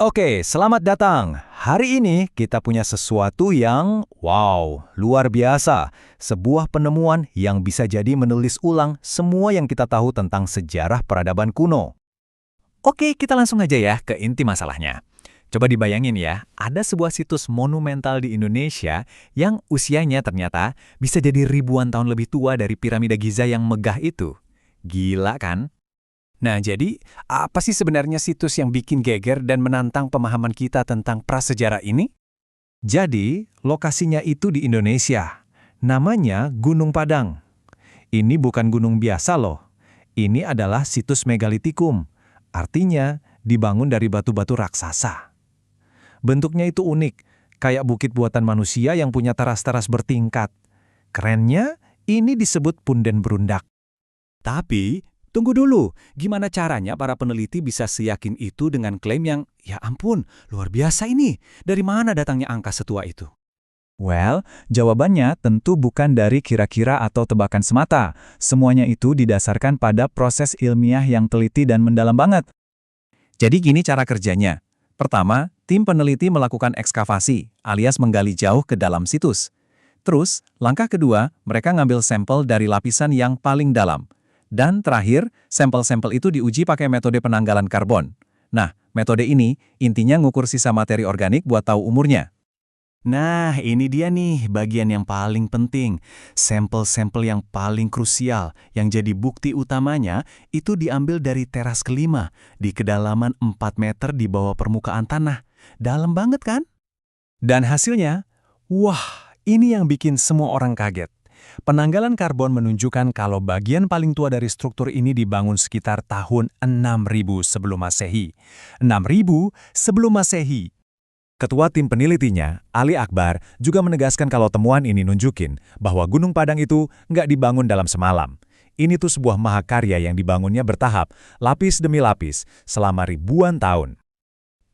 Oke, selamat datang. Hari ini kita punya sesuatu yang, wow, luar biasa. Sebuah penemuan yang bisa jadi menulis ulang semua yang kita tahu tentang sejarah peradaban kuno. Oke, kita langsung aja ya ke inti masalahnya. Coba dibayangin ya, ada sebuah situs monumental di Indonesia yang usianya ternyata bisa jadi ribuan tahun lebih tua dari piramida Giza yang megah itu. Gila kan? Nah, jadi apa sih sebenarnya situs yang bikin geger dan menantang pemahaman kita tentang prasejarah ini? Jadi, lokasinya itu di Indonesia. Namanya Gunung Padang. Ini bukan gunung biasa loh. Ini adalah situs megalitikum. Artinya, dibangun dari batu-batu raksasa. Bentuknya itu unik, kayak bukit buatan manusia yang punya teras-teras bertingkat. Kerennya, ini disebut punden berundak. Tapi, tunggu dulu, gimana caranya para peneliti bisa seyakin itu dengan klaim yang, ya ampun, luar biasa ini. Dari mana datangnya angka setua itu? Well, jawabannya tentu bukan dari kira-kira atau tebakan semata. Semuanya itu didasarkan pada proses ilmiah yang teliti dan mendalam banget. Jadi gini cara kerjanya. Pertama, tim peneliti melakukan ekskavasi, alias menggali jauh ke dalam situs. Terus, langkah kedua, mereka ngambil sampel dari lapisan yang paling dalam. Dan terakhir, sampel-sampel itu diuji pakai metode penanggalan karbon. Nah, metode ini intinya ngukur sisa materi organik buat tahu umurnya. Nah, ini dia nih bagian yang paling penting. Sampel-sampel yang paling krusial, yang jadi bukti utamanya, itu diambil dari teras kelima, di kedalaman 4 meter di bawah permukaan tanah. Dalam banget kan? Dan hasilnya, wah, ini yang bikin semua orang kaget. Penanggalan karbon menunjukkan kalau bagian paling tua dari struktur ini dibangun sekitar tahun 6000 sebelum Masehi. 6000 sebelum Masehi. Ketua tim penelitinya, Ali Akbar, juga menegaskan kalau temuan ini nunjukin bahwa Gunung Padang itu nggak dibangun dalam semalam. Ini tuh sebuah mahakarya yang dibangunnya bertahap, lapis demi lapis, selama ribuan tahun.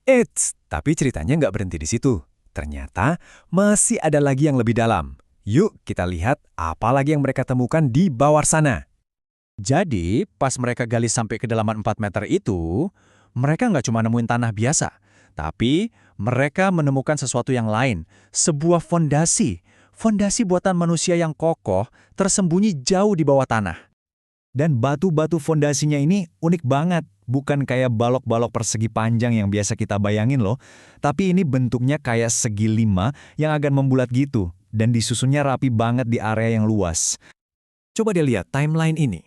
Eits, tapi ceritanya nggak berhenti di situ. Ternyata masih ada lagi yang lebih dalam. Yuk kita lihat apa lagi yang mereka temukan di bawah sana. Jadi, pas mereka gali sampai kedalaman 4 meter itu, mereka nggak cuma nemuin tanah biasa, tapi mereka menemukan sesuatu yang lain, sebuah fondasi. Fondasi buatan manusia yang kokoh, tersembunyi jauh di bawah tanah. Dan batu-batu fondasinya ini unik banget, bukan kayak balok-balok persegi panjang yang biasa kita bayangin loh, tapi ini bentuknya kayak segi 5 yang agak membulat gitu, dan disusunnya rapi banget di area yang luas. Coba deh lihat timeline ini.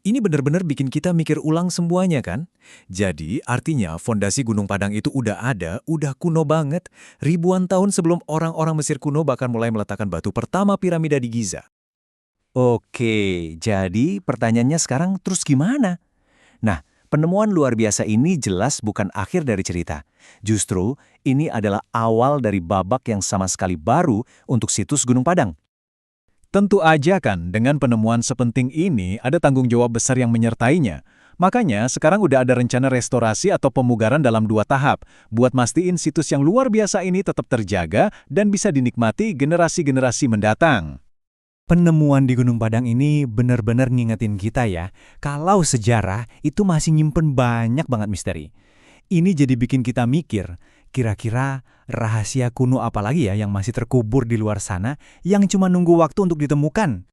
Ini benar-benar bikin kita mikir ulang semuanya kan? Jadi artinya fondasi Gunung Padang itu udah ada, udah kuno banget, ribuan tahun sebelum orang-orang Mesir kuno bahkan mulai meletakkan batu pertama piramida di Giza. Oke, jadi pertanyaannya sekarang terus gimana? Nah, penemuan luar biasa ini jelas bukan akhir dari cerita. Justru, ini adalah awal dari babak yang sama sekali baru untuk situs Gunung Padang. Tentu aja kan, dengan penemuan sepenting ini ada tanggung jawab besar yang menyertainya. Makanya sekarang udah ada rencana restorasi atau pemugaran dalam 2 tahap, buat mastiin situs yang luar biasa ini tetap terjaga dan bisa dinikmati generasi-generasi mendatang. Penemuan di Gunung Padang ini benar-benar ngingetin kita ya, kalau sejarah itu masih nyimpen banyak banget misteri. Ini jadi bikin kita mikir, kira-kira rahasia kuno apa lagi ya yang masih terkubur di luar sana yang cuma nunggu waktu untuk ditemukan?